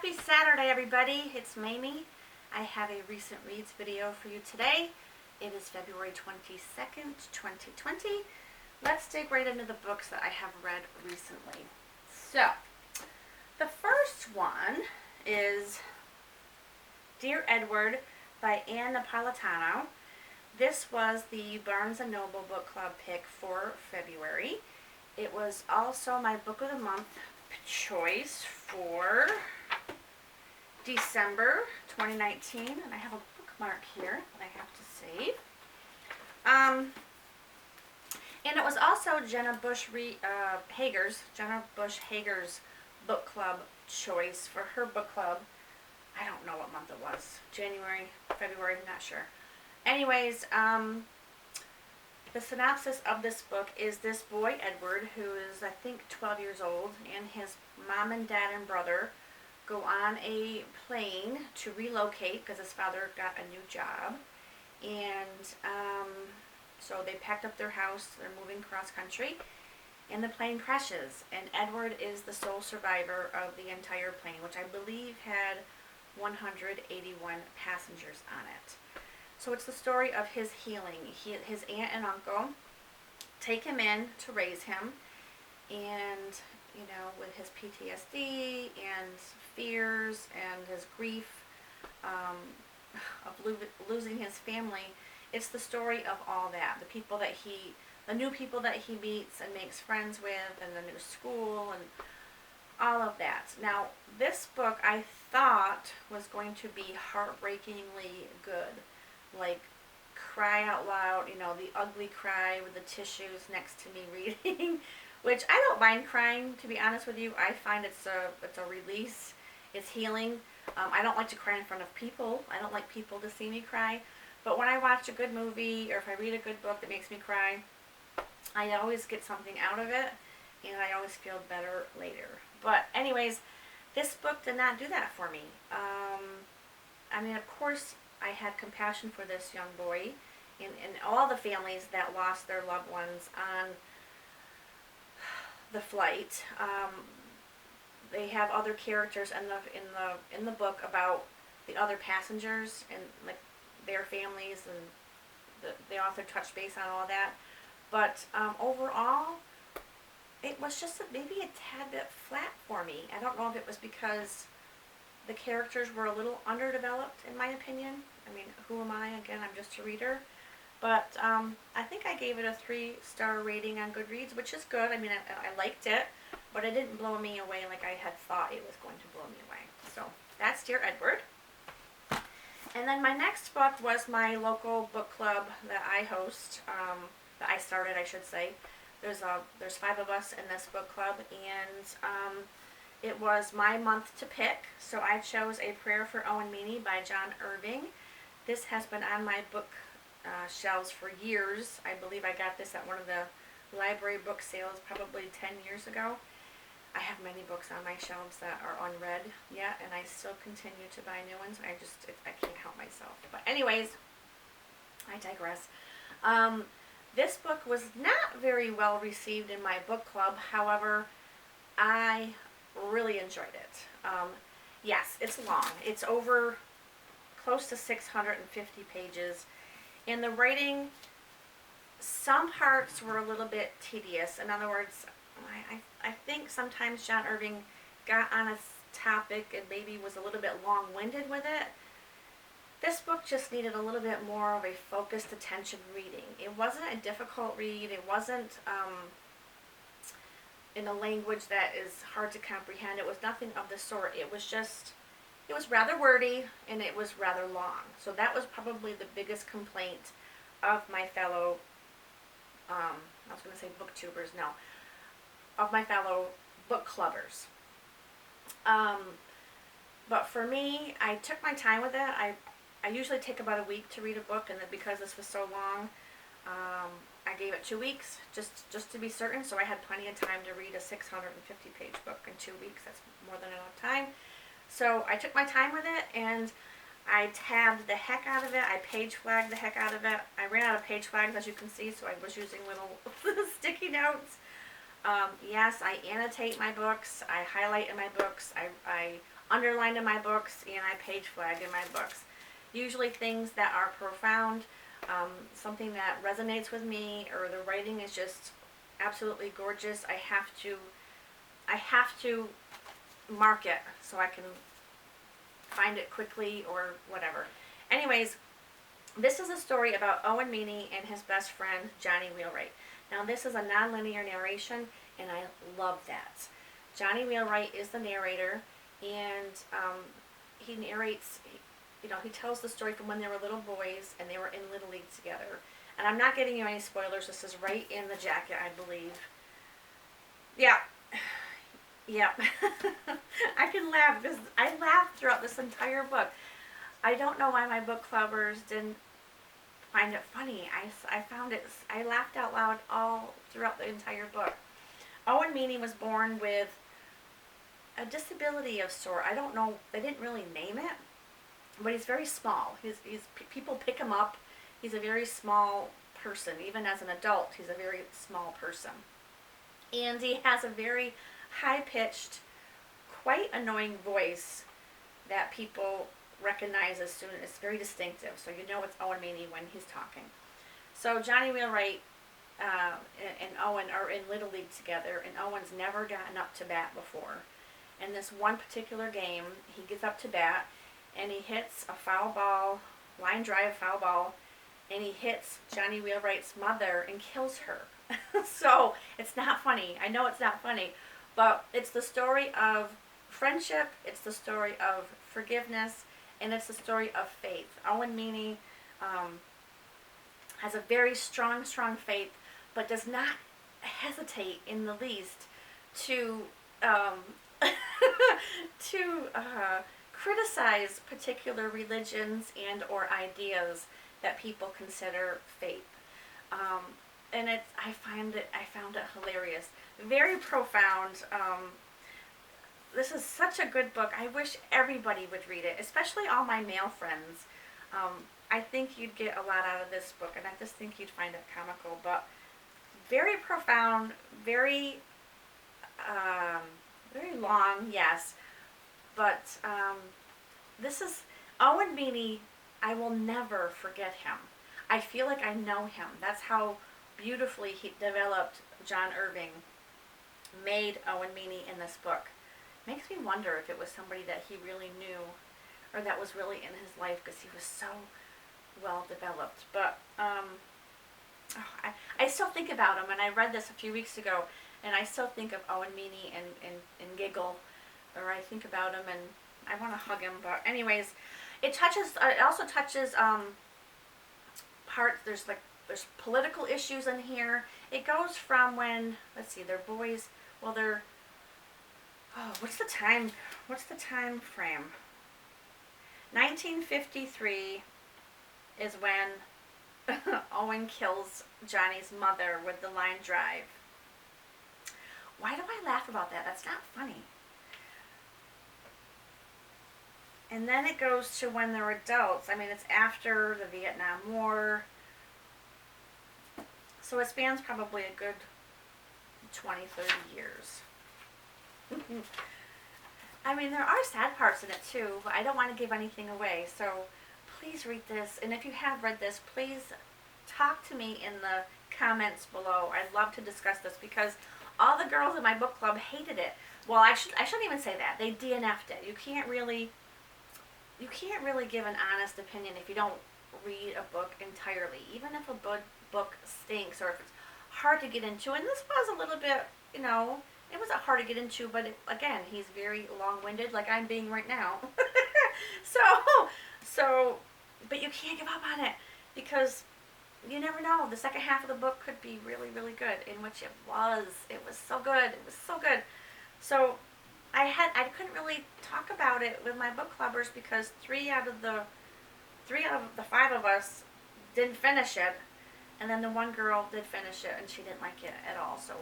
Happy Saturday, everybody. It's Meany. I have a recent reads video for you today. It is February 22nd, 2020. Let's dig right into the books that I have read recently. So, the first one is Dear Edward by Ann Napolitano. This was the Barnes & Noble Book Club pick for February. It was also my Book of the Month choice for December 2019, and I have a bookmark here that I have to save. And it was also Jenna Bush Hager's book club choice for her book club. I don't know what month it was. January, February, I'm not sure. Anyways, the synopsis of this book is this boy, Edward, who is, I think, 12 years old, and his mom and dad and brother go on a plane to relocate because his father got a new job. And so they packed up their house, they're moving cross country, and the plane crashes. And Edward is the sole survivor of the entire plane, which I believe had 181 passengers on it. So it's the story of his healing. His aunt and uncle take him in to raise him, and, you know, with his PTSD and fears and his grief of losing his family, it's the story of all that. The new people that he meets and makes friends with, and the new school, and all of that. Now, this book I thought was going to be heartbreakingly good. Like, cry out loud, you know, the ugly cry with the tissues next to me reading, which I don't mind crying, to be honest with you. I find it's a release. It's healing. I don't like to cry in front of people. I don't like people to see me cry. But when I watch a good movie, or if I read a good book that makes me cry, I always get something out of it, and I always feel better later. But anyways, this book did not do that for me. I mean, of course, I had compassion for this young boy and all the families that lost their loved ones on the flight. They have other characters in the book about the other passengers and, like, their families, and the author touched base on all that. But overall, it was just maybe a tad bit flat for me. I don't know if it was because the characters were a little underdeveloped, in my opinion. I mean, who am I? Again, I'm just a reader. But I think I gave it a 3-star rating on Goodreads, which is good. I mean, I liked it, but it didn't blow me away like I had thought it was going to blow me away. So that's Dear Edward. And then my next book was my local book club that I host, that I started, I should say. There's 5 of us in this book club, and it was my month to pick, so I chose A Prayer for Owen Meany by Irving. This has been on my book shelves for years. I believe I got this at one of the library book sales probably 10 years ago. I have many books on my shelves that are unread yet, and I still continue to buy new ones. I can't help myself. But anyways, I digress. This book was not very well received in my book club. However, I really enjoyed it. Yes, it's long. It's over close to 650 pages. And the writing, some parts were a little bit tedious. In other words, I think sometimes Irving got on a topic and maybe was a little bit long-winded with it. This book just needed a little bit more of a focused attention reading. It wasn't a difficult read. It wasn't in a language that is hard to comprehend. It was nothing of the sort. It was rather wordy, and it was rather long. So that was probably the biggest complaint of my fellow, I was going to say booktubers, no, of my fellow book clubbers. But for me, I took my time with it. I usually take about a week to read a book, and then because this was so long, I gave it 2 weeks just to be certain, so I had plenty of time to read a 650-page book in 2 weeks. That's more than enough time. So I took my time with it, and I tabbed the heck out of it. I page flagged the heck out of it. I ran out of page flags, as you can see, so I was using little sticky notes. Yes, I annotate my books, I highlight in my books, I underline in my books, and I page flag in my books. Usually things that are profound, something that resonates with me, or the writing is just absolutely gorgeous. I have to mark it so I can find it quickly or whatever. Anyways, this is a story about Owen Meany and his best friend, Johnny Wheelwright. Now, this is a non-linear narration, and I love that. Johnny Wheelwright is the narrator, and he narrates, he tells the story from when they were little boys, and they were in Little League together. And I'm not giving you any spoilers. This is right in the jacket, I believe. Yeah. Yeah. I can laugh because I laughed throughout this entire book. I don't know why my book clubbers didn't find it funny. I laughed out loud all throughout the entire book. Owen Meany was born with a disability of sort. I don't know, they didn't really name it, but he's very small. People pick him up. He's a very small person. Even as an adult, he's a very small person. And he has a very high-pitched, quite annoying voice that people recognize as soon as it's very distinctive. So you know it's Owen Meany when he's talking. So Johnny Wheelwright and Owen are in Little League together, and Owen's never gotten up to bat before. In this one particular game, he gets up to bat, and he hits a foul ball, line drive foul ball, and he hits Johnny Wheelwright's mother and kills her. So it's not funny. I know it's not funny, but it's the story of friendship, it's the story of forgiveness, and it's the story of faith. Owen Meany has a very strong faith, but does not hesitate in the least to criticize particular religions and or ideas that people consider faith. And I found it hilarious, very profound. This is such a good book. I wish everybody would read it, especially all my male friends. I think you'd get a lot out of this book, and I just think you'd find it comical, but very profound, very long, yes. But this is Owen Meany. I will never forget him. I feel like I know him. That's how beautifully he developed. John Irving made Owen Meany in this book. Makes me wonder if it was somebody that he really knew, or that was really in his life, because he was so well developed. But I still think about him, and I read this a few weeks ago, and I still think of Owen Meany and giggle, or I think about him and I want to hug him. But anyways, it also touches there's political issues in here. It goes from when, let's see, they're boys, well, what's the time frame? 1953 is when Owen kills Johnny's mother with the line drive. Why do I laugh about that? That's not funny. And then it goes to when they're adults. I mean, it's after the Vietnam War. So it spans probably a good 20, 30 years. I mean, there are sad parts in it too, but I don't want to give anything away. So please read this. And if you have read this, please talk to me in the comments below. I'd love to discuss this, because all the girls in my book club hated it. Well, I shouldn't even say that. They DNF'd it. You can't really give an honest opinion if you don't read a book entirely. Even if a book stinks, or if it's hard to get into. And this was a little bit, it wasn't hard to get into, but again, he's very long-winded, like I'm being right now. So, but you can't give up on it, because you never know. The second half of the book could be really, really good, in which it was. It was so good. It was so good. So I couldn't really talk about it with my book clubbers, because three out of the five of us didn't finish it, and then the one girl did finish it, and she didn't like it at all. So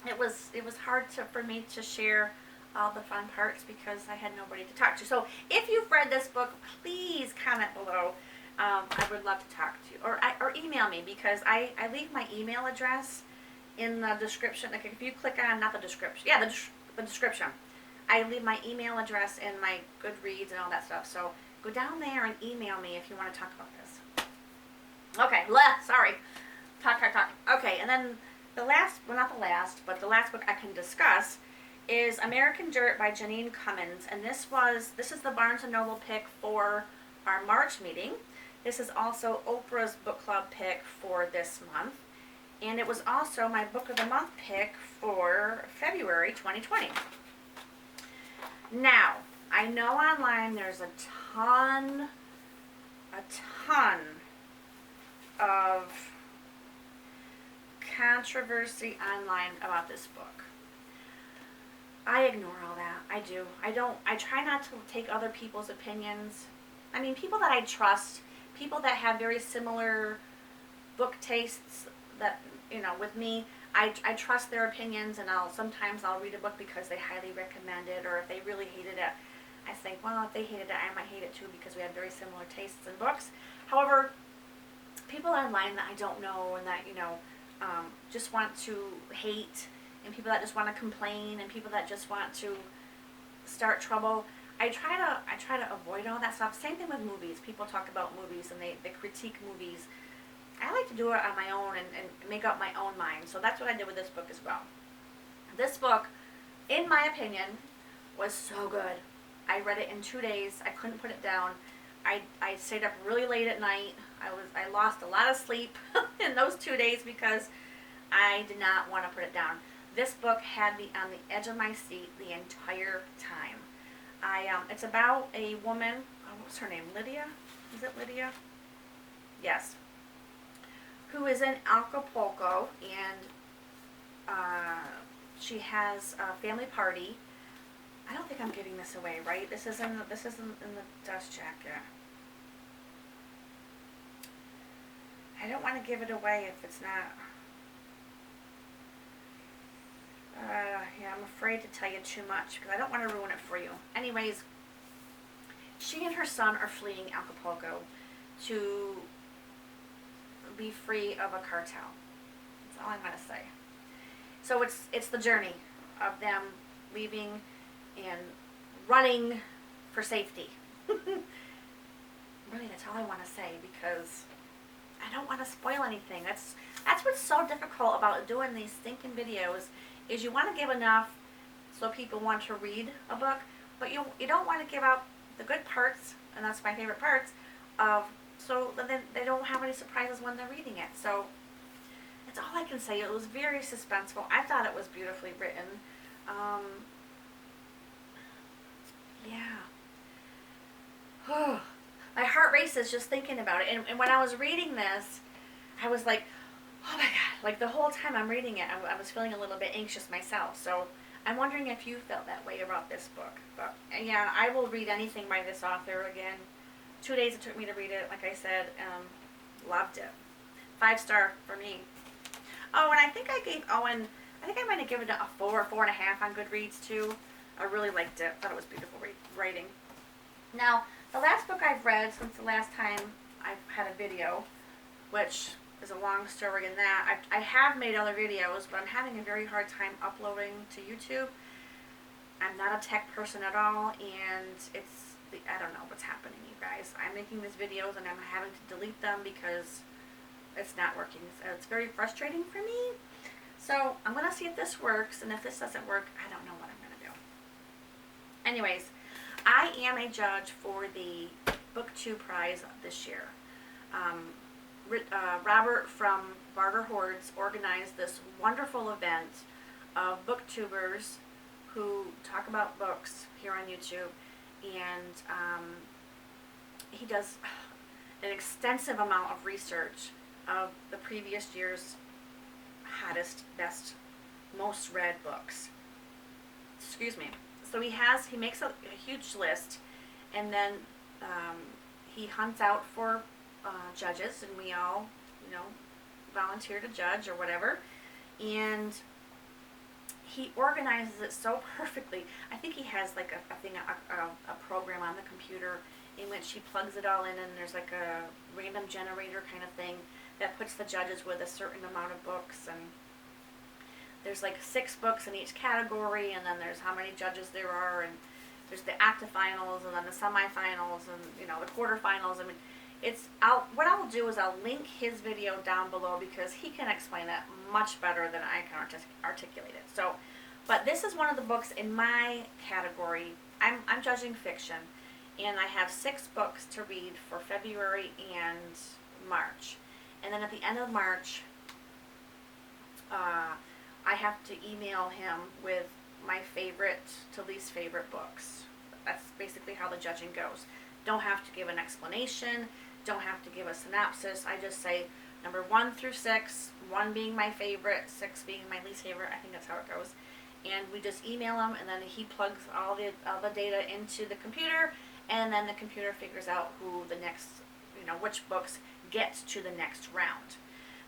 it was hard for me to share all the fun parts, because I had nobody to talk to. So if you've read this book, please comment below. I would love to talk to you, or email me, because I leave my email address in the description, like if you click on, not the description, yeah, the description, I leave my email address and my Goodreads and all that stuff. So go down there and email me if you want to talk about this. Okay, sorry. Talk. Okay, and then the last, well, not the last, but the last book I can discuss is American Dirt by Jeanine Cummins. And this is the Barnes & Noble pick for our March meeting. This is also Oprah's book club pick for this month. And it was also my book of the month pick for February 2020. Now, I know online there's a ton of controversy online about this book. I ignore all that. I do. I try not to take other people's opinions. I mean, people that I trust, people that have very similar book tastes that, you know, with me, I trust their opinions, and sometimes I'll read a book because they highly recommend it, or if they really hated it, I think, well, if they hated it, I might hate it too because we have very similar tastes in books. However, people online that I don't know and that, you know, just want to hate, and people that just want to complain, and people that just want to start trouble, I try to avoid all that stuff. Same thing with movies. People talk about movies and they critique movies. I like to do it on my own and make up my own mind. So that's what I did with this book as well. This book, in my opinion, was so good. I read it in 2 days. I couldn't put it down. I stayed up really late at night. I lost a lot of sleep in those 2 days because I did not want to put it down. This book had me on the edge of my seat the entire time. It's about a woman, what's her name, Lydia? Is it Lydia? Yes. Who is in Acapulco, and she has a family party. I don't think I'm giving this away, right? This isn't in the dust jacket. I don't want to give it away if it's not. Yeah, I'm afraid to tell you too much because I don't want to ruin it for you. Anyways, she and her son are fleeing Acapulco to be free of a cartel. That's all I'm going to say. So it's the journey of them leaving and running for safety. Really, that's all I want to say because I don't want to spoil anything. That's what's so difficult about doing these stinking videos is you want to give enough so people want to read a book, but you don't want to give out the good parts, and that's my favorite parts, so then they don't have any surprises when they're reading it. So that's all I can say. It was very suspenseful. I thought it was beautifully written. Yeah. My heart races just thinking about it. And when I was reading this, I was like, oh my God. Like the whole time I'm reading it, I was feeling a little bit anxious myself. So I'm wondering if you felt that way about this book. But yeah, I will read anything by this author again. 2 days it took me to read it, like I said. Loved it. 5-star for me. Oh, and I think I gave Owen, I think I might have given it a 4 or 4.5 on Goodreads too. I really liked it. Thought it was beautiful writing. Now, the last book I've read since the last time I've had a video, which is a long story in that. I have made other videos, but I'm having a very hard time uploading to YouTube. I'm not a tech person at all, and I don't know what's happening, you guys. I'm making these videos and I'm having to delete them because it's not working. It's very frustrating for me. So I'm going to see if this works, and if this doesn't work, I don't know what I'm going to do. Anyways, I am a judge for the Booktube Prize this year. Robert from Barter Hordes organized this wonderful event of booktubers who talk about books here on YouTube, and he does an extensive amount of research of the previous year's hottest, best, most read books. Excuse me. So he makes a huge list, and then he hunts out for judges, and we all, volunteer to judge or whatever, and he organizes it so perfectly. I think he has like a program on the computer in which he plugs it all in, and there's like a random generator kind of thing that puts the judges with a certain amount of books, and there's like 6 books in each category, and then there's how many judges there are, and there's the octafinals, and then the semifinals, and you know, the quarterfinals. I mean, what I'll do is I'll link his video down below because he can explain that much better than I can articulate it. So, but this is one of the books in my category. I'm judging fiction, and I have 6 books to read for February and March. And then at the end of March, I have to email him with my favorite to least favorite books. That's basically how the judging goes. Don't have to give an explanation, don't have to give a synopsis. I just say number 1 through 6, 1 being my favorite, 6 being my least favorite. I think that's how it goes. And we just email him, and then he plugs all the data into the computer, and then the computer figures out who the next, you know, which books get to the next round.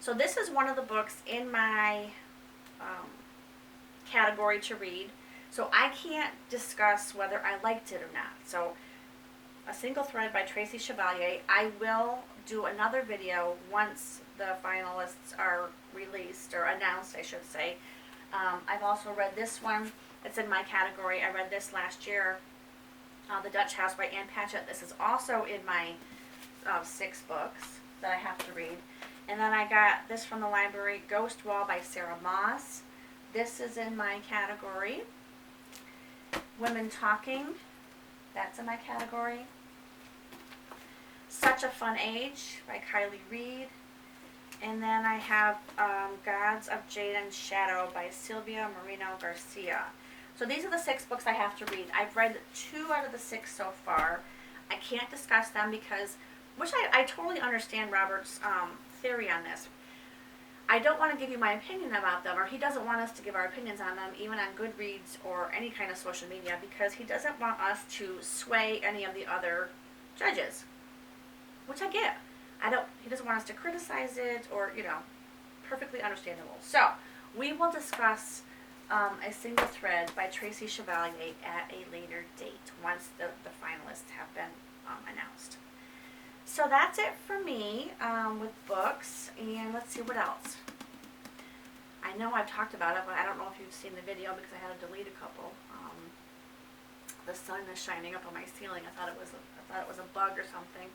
So this is one of the books in my category to read. So I can't discuss whether I liked it or not. So A Single Thread by Tracy Chevalier. I will do another video once the finalists are released, or announced, I should say. I've also read this one. It's in my category. I read this last year, The Dutch House by Patchett. This is also in my 6 books that I have to read. And then I got this from the library, Ghost Wall by Sarah Moss. This is in my category. Women Talking. That's in my category. Such a Fun Age by Kiley, Reid. And then I have Gods of Jade and Shadow by Silvia Moreno-Garcia. So these are the 6 books I have to read. I've read 2 out of the 6 so far. I can't discuss them because, which I totally understand Robert's theory on this. I don't want to give you my opinion about them, or he doesn't want us to give our opinions on them, even on Goodreads or any kind of social media, because he doesn't want us to sway any of the other judges, which I get. He doesn't want us to criticize it, or, you know, perfectly understandable. So, we will discuss A Single Thread by Tracy Chevalier at a later date, once the finalists have been announced. So that's it for me with books, and let's see what else. I know I've talked about it, but I don't know if you've seen the video because I had to delete a couple. The sun is shining up on my ceiling. I thought it was a bug or something.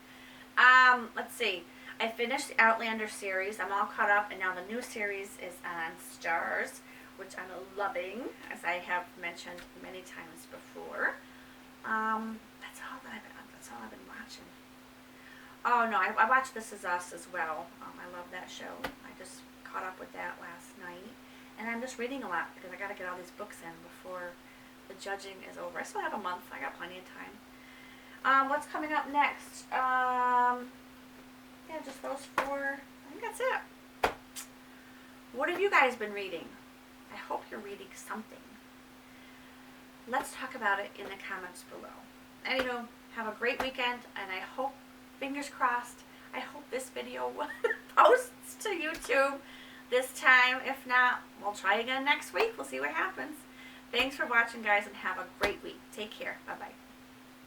Let's see. I finished the Outlander series. I'm all caught up, and now the new series is on Stars, which I'm loving, as I have mentioned many times before. That's all I've been watching. Oh no, I watched This Is Us as well. I love that show. I just caught up with that last night, and I'm just reading a lot because I got to get all these books in before the judging is over. I still have a month. I got plenty of time. What's coming up next? Yeah, just those 4. I think that's it. What have you guys been reading? I hope you're reading something. Let's talk about it in the comments below. Anywho, have a great weekend, and I hope, fingers crossed, I hope this video posts to YouTube this time. If not, we'll try again next week. We'll see what happens. Thanks for watching, guys, and have a great week. Take care. Bye-bye.